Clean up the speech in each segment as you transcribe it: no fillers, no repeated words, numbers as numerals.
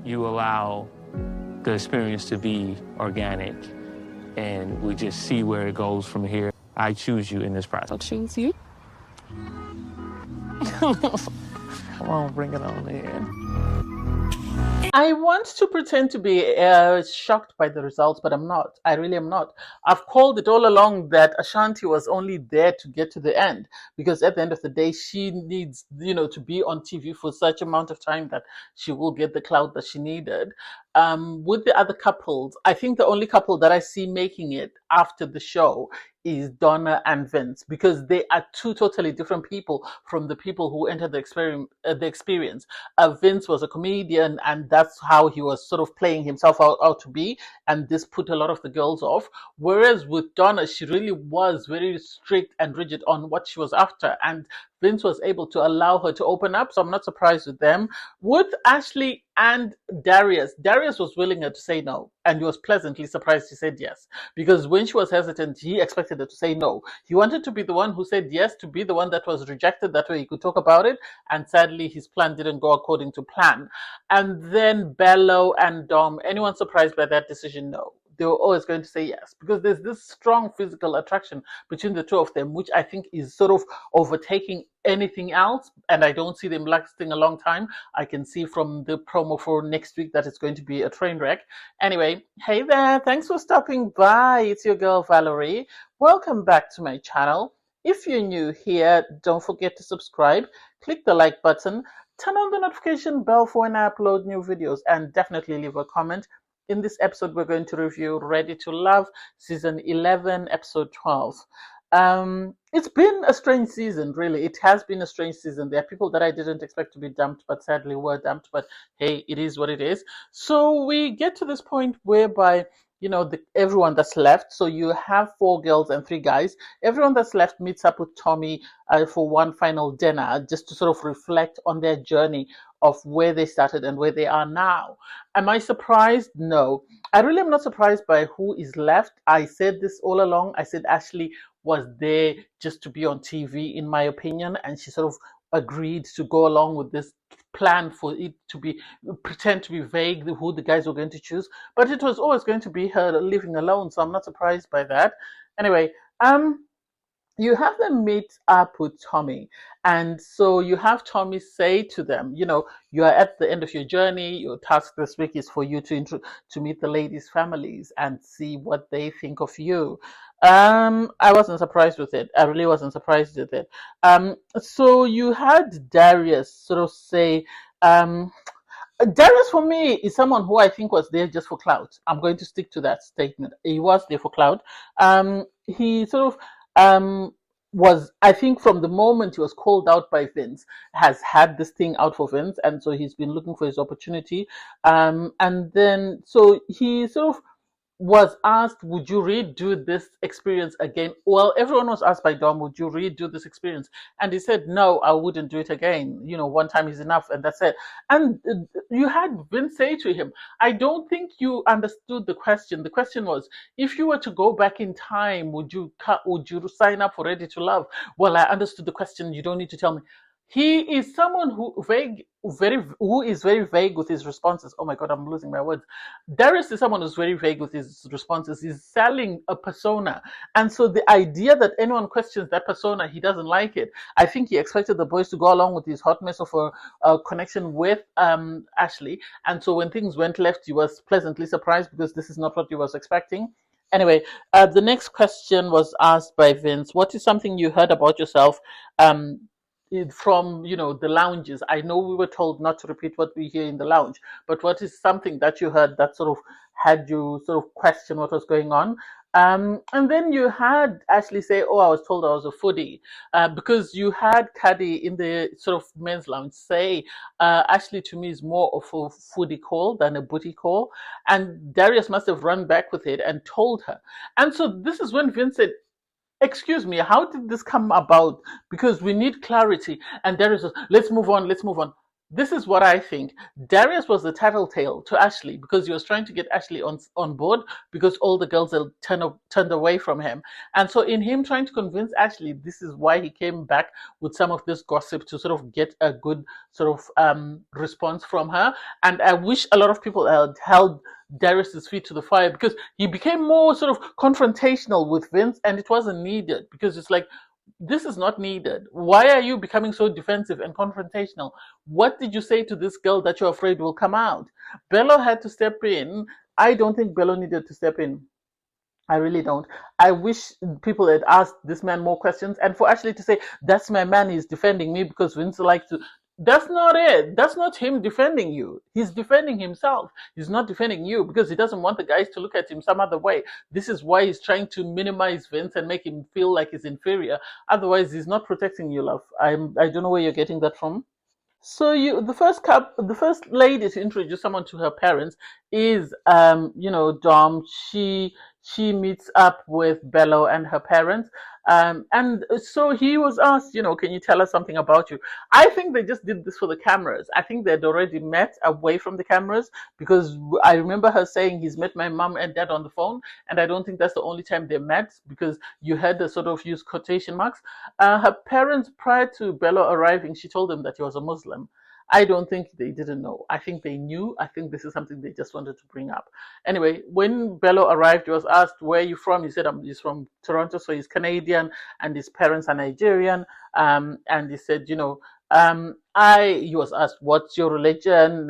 you allow the experience to be organic, and we just see where it goes from here. I choose you in this process. I'll choose you. Come on, bring it on in. I want to pretend to be shocked by the results, but I'm not. I really am not. I've called it all along that Ashanti was only there to get to the end, because at the end of the day, she needs, to be on TV for such amount of time that she will get the clout that she needed. With the other couples, I think the only couple that I see making it after the show is Donna and Vince, because they are two totally different people from the people who entered the experience. Vince was a comedian, and that's how he was sort of playing himself out to be, and this put a lot of the girls off. Whereas with Donna, she really was very strict and rigid on what she was after, and Vince was able to allow her to open up, so I'm not surprised with them. With Ashley and Darius was willing to say no, and he was pleasantly surprised he said yes, because when she was hesitant, he expected her to say no. He wanted to be the one who said yes, to be the one that was rejected, that way he could talk about it, and sadly his plan didn't go according to plan. And then Bellow and Dom, anyone surprised by that decision? No. They were always going to say yes, because there's this strong physical attraction between the two of them, which I think is sort of overtaking anything else, and I don't see them lasting a long time. I can see from the promo for next week that it's going to be a train wreck. Anyway, hey there, thanks for stopping by. It's your girl Valerie. Welcome back to my channel. If you're new here, don't forget to subscribe, click the like button, turn on the notification bell for when I upload new videos, and definitely leave a comment. In this episode, we're going to review Ready to Love, Season 11, Episode 12. It's been a strange season, really. It has been a strange season. There are people that I didn't expect to be dumped, but sadly were dumped. But hey, it is what it is. So we get to this point whereby, everyone that's left, so you have 4 girls and 3 guys. Everyone that's left meets up with Tommy for one final dinner, just to sort of reflect on their journey of where they started and where they are now. Am I surprised? No. I really am not surprised by who is left. I said this all along. I said Ashley was there just to be on TV, in my opinion, and she sort of agreed to go along with this plan for it to be, pretend to be vague who the guys were going to choose, but it was always going to be her living alone, so I'm not surprised by that. Anyway, you have them meet up with Tommy, and so you have Tommy say to them, you are at the end of your journey. Your task this week is for you to meet the ladies' families and see what they think of you. I wasn't surprised with it. I really wasn't surprised with it. So you had Darius sort of say, Darius for me is someone who I think was there just for clout. I'm going to stick to that statement. He was there for clout. He sort of was, I think from the moment he was called out by Vince, has had this thing out for Vince, and so he's been looking for his opportunity. And then so he sort of was asked, would you redo this experience again? Well, everyone was asked by Dom, would you redo this experience? And he said, no, I wouldn't do it again. One time is enough, and that's it. And you had Vince say to him, I don't think you understood the question. The question was, if you were to go back in time, would you sign up for Ready to Love? Well, I understood the question. You don't need to tell me. He is someone who is very vague with his responses. Oh my God, I'm losing my words. Darius is someone who's very vague with his responses. He's selling a persona. And so the idea that anyone questions that persona, he doesn't like it. I think he expected the boys to go along with his hot mess of a connection with Ashley. And so when things went left, he was pleasantly surprised, because this is not what he was expecting. Anyway, the next question was asked by Vince. What is something you heard about yourself from the lounges? I know we were told not to repeat what we hear in the lounge, but what is something that you heard that sort of had you sort of question what was going on? And then you had Ashley say, oh, I was told I was a foodie, because you had Caddy in the sort of men's lounge say, Ashley to me is more of a foodie call than a booty call, and Darius must have run back with it and told her. And so this is when Vince said, excuse me, how did this come about? Because we need clarity. And Darius says, let's move on. This is what I think. Darius was the tattletale to Ashley because he was trying to get Ashley on board because all the girls had turned away from him. And so, in him trying to convince Ashley, this is why he came back with some of this gossip to sort of get a good sort of response from her. And I wish a lot of people had held Darius's feet to the fire because he became more sort of confrontational with Vince, and it wasn't needed because it's like, this is not needed. Why are you becoming so defensive and confrontational? What did you say to this girl that you're afraid will come out? Bello had to step in. I don't think Bello needed to step in. I really don't. I wish people had asked this man more questions, and for Ashley to say, that's my man, he's defending me because Vince likes to. That's not it. That's not him defending you. He's defending himself. He's not defending you because he doesn't want the guys to look at him some other way. This is why he's trying to minimize Vince and make him feel like he's inferior. Otherwise, he's not protecting you, love. I don't know where you're getting that from. So the first lady to introduce someone to her parents is, Dom. She meets up with Bello and her parents, and so he was asked, can you tell us something about you? I think they just did this for the cameras. I think they'd already met away from the cameras because I remember her saying he's met my mom and dad on the phone, and I don't think that's the only time they met because you had to sort of use quotation marks. Her parents, prior to Bello arriving, she told them that he was a Muslim. I don't think they didn't know. I think they knew. I think this is something they just wanted to bring up. Anyway, when Bello arrived, he was asked, where are you from? He said, he's from Toronto, so he's Canadian, and his parents are Nigerian. And he said, he was asked, what's your religion?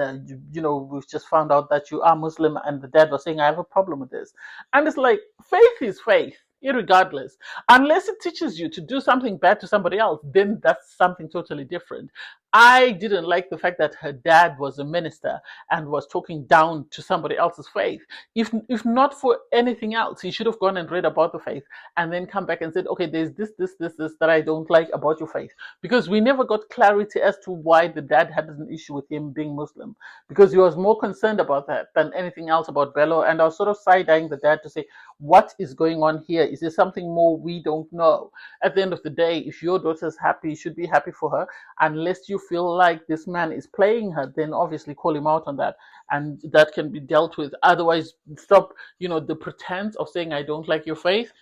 We've just found out that you are Muslim. And the dad was saying, I have a problem with this. And it's like, faith is faith. Irregardless, unless it teaches you to do something bad to somebody else, then that's something totally different. I didn't like the fact that her dad was a minister and was talking down to somebody else's faith. If not for anything else, he should have gone and read about the faith and then come back and said, okay, there's this that I don't like about your faith. Because we never got clarity as to why the dad had an issue with him being Muslim. Because he was more concerned about that than anything else about Bello. And I was sort of side-eyeing the dad to say, what is going on here? Is there something more we don't know? At the end of the day, if your daughter's happy, you should be happy for her. Unless you feel like this man is playing her, then obviously call him out on that. And that can be dealt with. Otherwise, stop, the pretense of saying, I don't like your faith.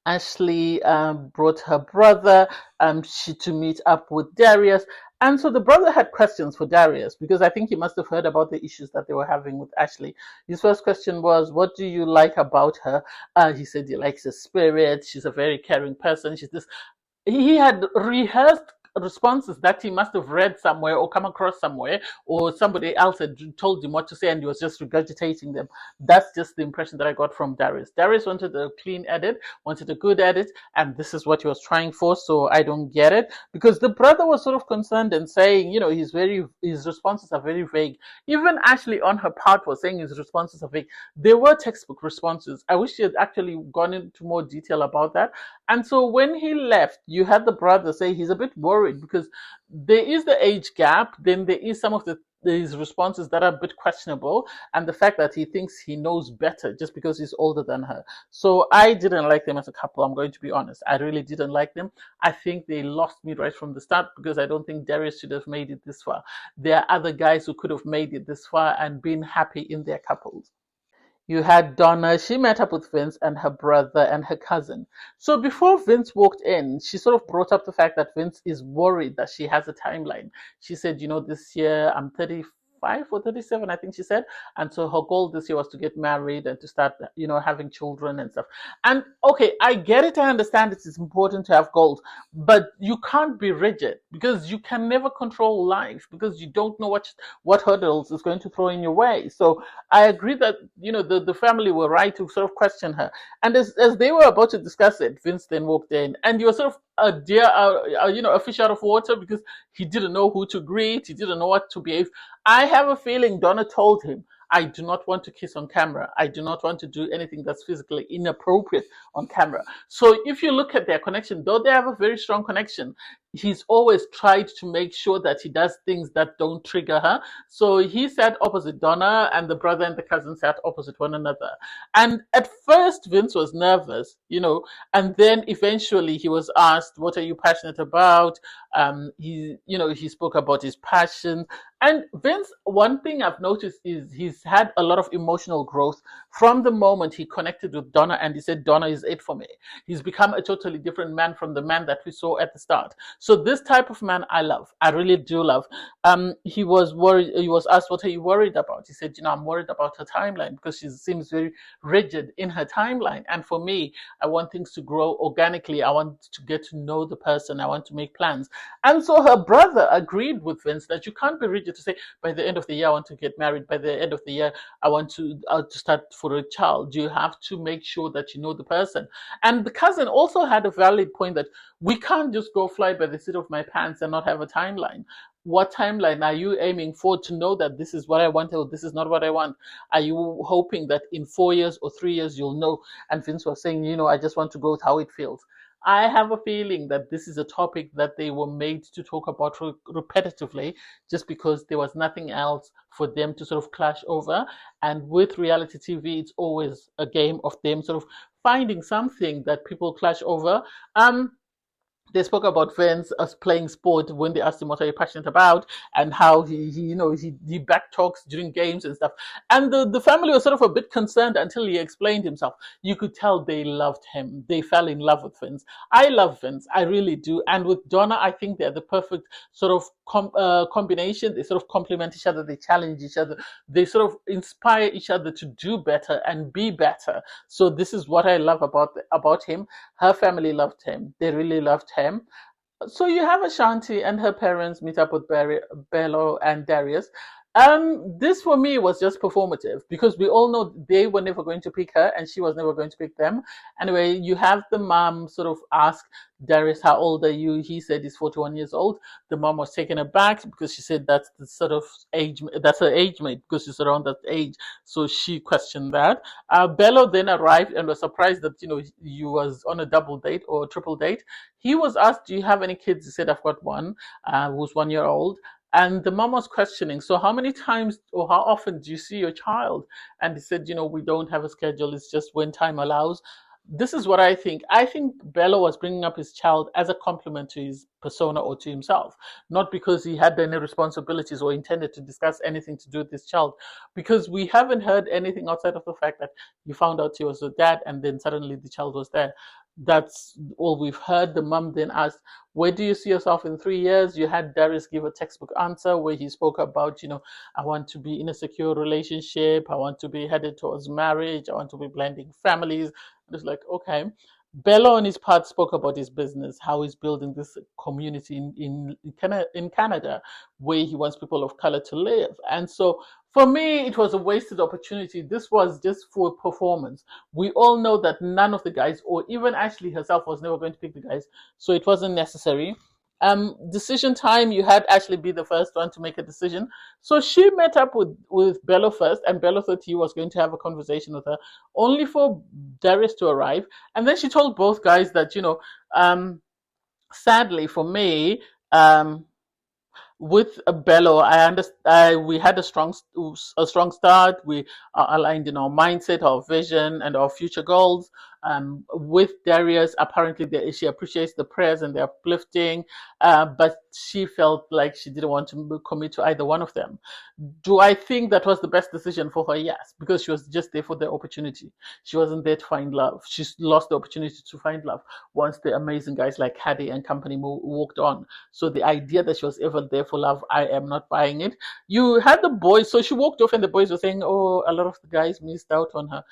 Ashley brought her brother to meet up with Darius. And so the brother had questions for Darius because I think he must have heard about the issues that they were having with Ashley. His first question was, what do you like about her? He said he likes her spirit. She's a very caring person. She's this. He had rehearsed responses that he must have read somewhere or come across somewhere, or somebody else had told him what to say and he was just regurgitating them. That's just the impression that I got from Darius. Darius wanted a clean edit, wanted a good edit, and this is what he was trying for, so I don't get it. Because the brother was sort of concerned and saying, his responses are very vague. Even Ashley on her part was saying his responses are vague. They were textbook responses. I wish he had actually gone into more detail about that. And so when he left, you had the brother say he's a bit worried because there is the age gap, then there is some of his responses that are a bit questionable, and the fact that he thinks he knows better just because he's older than her. So I didn't like them as a couple, I'm going to be honest. I really didn't like them. I think they lost me right from the start because I don't think Darius should have made it this far. There are other guys who could have made it this far and been happy in their couples. You had Donna. She met up with Vince and her brother and her cousin. So before Vince walked in, she sort of brought up the fact that Vince is worried that she has a timeline. She said, this year I'm 35 or 37, I think she said. And so her goal this year was to get married and to start, having children and stuff. And okay, I get it. I understand it's important to have goals, but you can't be rigid because you can never control life because you don't know what hurdles is going to throw in your way. So I agree that, the family were right to sort of question her. And as they were about to discuss it, Vince then walked in and you were sort of a fish out of water because he didn't know who to greet. He didn't know what to behave. I have a feeling Donna told him, I do not want to kiss on camera. I do not want to do anything that's physically inappropriate on camera. So if you look at their connection, though they have a very strong connection, he's always tried to make sure that he does things that don't trigger her. So he sat opposite Donna, and the brother and the cousin sat opposite one another. And at first, Vince was nervous, and then eventually he was asked, "What are you passionate about?" He spoke about his passion. And Vince, one thing I've noticed is he's had a lot of emotional growth from the moment he connected with Donna and he said, "Donna is it for me." He's become a totally different man from the man that we saw at the start. So this type of man I love. I really do love. He was worried. He was asked, "What are you worried about?" He said, "I'm worried about her timeline because she seems very rigid in her timeline. And for me, I want things to grow organically. I want to get to know the person. I want to make plans." And so her brother agreed with Vince that you can't be rigid to say, "By the end of the year, I want to get married. By the end of the year, I want to start for a child." You have to make sure that you know the person. And the cousin also had a valid point that we can't just go fly by the seat of my pants and not have a timeline. What timeline are you aiming for to know that this is what I want or this is not what I want? Are you hoping that in 4 years or 3 years you'll know? And Vince was saying, I just want to go with how it feels. I have a feeling that this is a topic that they were made to talk about repetitively just because there was nothing else for them to sort of clash over. And with reality TV, it's always a game of them sort of finding something that people clash over. They spoke about Vince as playing sport when they asked him what are you passionate about and how he back talks during games and stuff. And the family was sort of a bit concerned until he explained himself. You could tell they loved him. They fell in love with Vince. I love Vince. I really do. And with Donna, I think they're the perfect sort of combination. They sort of complement each other. They challenge each other. They sort of inspire each other to do better and be better. So this is what I love about him. Her family loved him. They really loved him. So you have Ashanti and her parents meet up with Bellow and Darius. This for me was just performative because we all know they were never going to pick her and she was never going to pick them. Anyway, you have the mom sort of ask Darius, "How old are you?" He said he's 41 years old. The mom was taken aback because she said that's the sort of age, that's her age mate because she's around that age. So she questioned that. Bello then arrived and was surprised that, he was on a double date or a triple date. He was asked, "Do you have any kids?" He said, "I've got one who's 1 year old." And the mom was questioning, "So how many times or how often do you see your child?" And he said, "We don't have a schedule. It's just when time allows." This is what I think. I think Bello was bringing up his child as a compliment to his persona or to himself, not because he had any responsibilities or intended to discuss anything to do with his child, because we haven't heard anything outside of the fact that you found out he was a dad and then suddenly the child was there. That's all we've heard. The mom then asked, "Where do you see yourself in 3 years?" You had Darius give a textbook answer where he spoke about, "I want to be in a secure relationship. I want to be headed towards marriage. I want to be blending families." It's like, okay. Bello on his part spoke about his business, how he's building this community in Canada, where he wants people of color to live. And so for me, it was a wasted opportunity. This was just for performance. We all know that none of the guys, or even Ashley herself, was never going to pick the guys, so it wasn't necessary. Decision time, you had Ashley be the first one to make a decision. So she met up with Bello first, and Bello thought he was going to have a conversation with her, only for Darius to arrive. And then she told both guys that, sadly for me, with Bello, I understand we had a strong start. We are aligned in our mindset, our vision, and our future goals. With Darius, apparently she appreciates the prayers and the uplifting, but she felt like she didn't want to commit to either one of them. Do I think that was the best decision for her? Yes, because she was just there for the opportunity. She wasn't there to find love. She lost the opportunity to find love once the amazing guys like Caddy and company walked on. So the idea that she was ever there for love, I am not buying it. You had the boys, so she walked off and the boys were saying, "Oh, a lot of the guys missed out on her."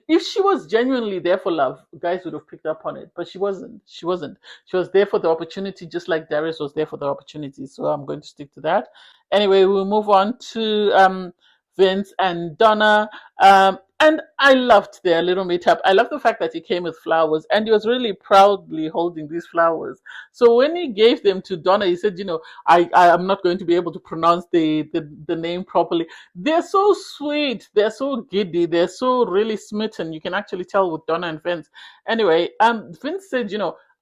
If she was genuinely there for love, guys would have picked up on it, but she wasn't. She wasn't. She was there for the opportunity, just like Darius was there for the opportunity. So I'm going to stick to that. Anyway, we'll move on to Vince and Donna. And I loved their little meetup. I love the fact that he came with flowers and he was really proudly holding these flowers. So when he gave them to Donna, he said, I am not going to be able to pronounce the name properly. They're so sweet. They're so giddy. They're so really smitten. You can actually tell with Donna and Vince. Anyway, Vince said,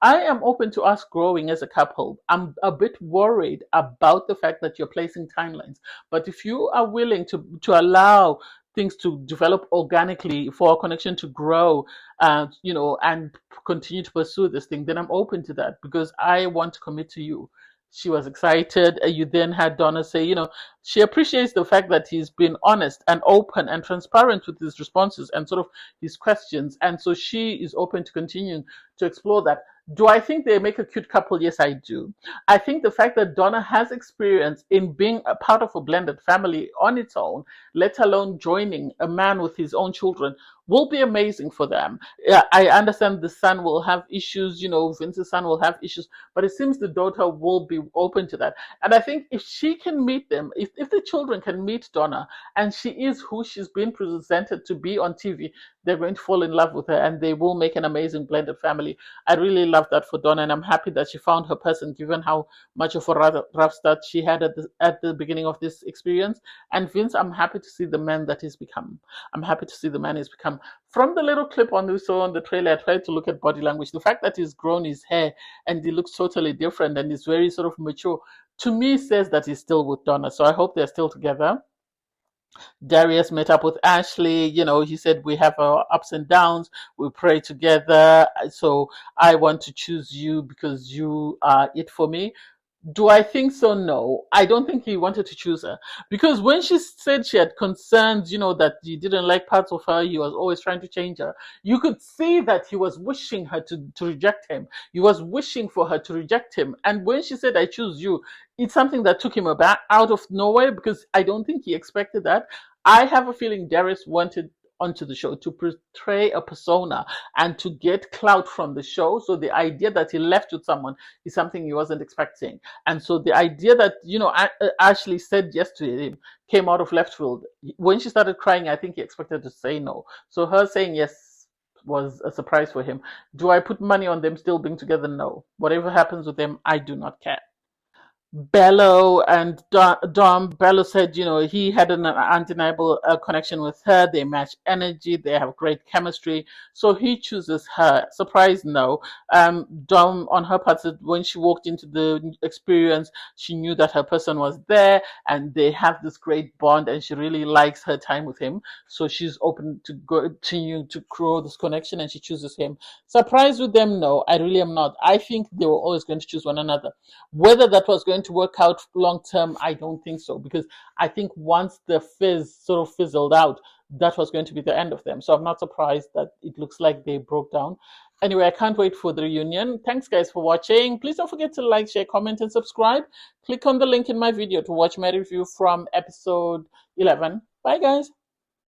I am open to us growing as a couple. I'm a bit worried about the fact that you're placing timelines. But if you are willing to allow things to develop organically for our connection to grow, and continue to pursue this thing, then I'm open to that because I want to commit to you. She was excited. You then had Donna say, she appreciates the fact that he's been honest and open and transparent with his responses and sort of his questions. And so she is open to continuing to explore that. Do I think they make a cute couple? Yes, I do. I think the fact that Donna has experience in being a part of a blended family on its own, let alone joining a man with his own children, will be amazing for them. Yeah, I understand the son will have issues, Vince's son will have issues, but it seems the daughter will be open to that. And I think if she can meet them, if the children can meet Donna and she is who she's been presented to be on TV, they're going to fall in love with her and they will make an amazing blended family. I really love that for Donna, and I'm happy that she found her person given how much of a rather rough start she had at the beginning of this experience. And Vince, I'm happy to see the man that he's become. I'm happy to see the man he's become. From the little clip we saw on the trailer, I tried to look at body language. The fact that he's grown his hair and he looks totally different and he's very sort of mature, to me says that he's still with Donna. So I hope they're still together. Darius met up with Ashley. He said, we have our ups and downs. We pray together. So I want to choose you because you are it for me. Do I think so? No. I don't think he wanted to choose her. Because when she said she had concerns, that he didn't like parts of her, he was always trying to change her. You could see that he was wishing her to reject him. He was wishing for her to reject him. And when she said, I choose you, it's something that took him out of nowhere because I don't think he expected that. I have a feeling Darius wanted onto the show to portray a persona and to get clout from the show. So the idea that he left with someone is something he wasn't expecting. And so the idea that, Ashley said yes to him came out of left field. When she started crying, I think he expected to say no. So her saying yes was a surprise for him. Do I put money on them still being together? No. Whatever happens with them, I do not care. Bellow and Dom. Bellow said, he had an undeniable connection with her. They match energy. They have great chemistry. So he chooses her. Surprise, no. Dom, on her part, said when she walked into the experience, she knew that her person was there and they have this great bond and she really likes her time with him. So she's open to continue to grow this connection and she chooses him. Surprised with them? No, I really am not. I think they were always going to choose one another. Whether that was going to work out long term, I don't think so, because I think once the fizz sort of fizzled out, that was going to be the end of them. So I'm not surprised that it looks like they broke down. Anyway, I can't wait for the reunion. Thanks, guys, for watching. Please don't forget to like, share, comment, and subscribe. Click on the link in my video to watch my review from episode 11. Bye, guys.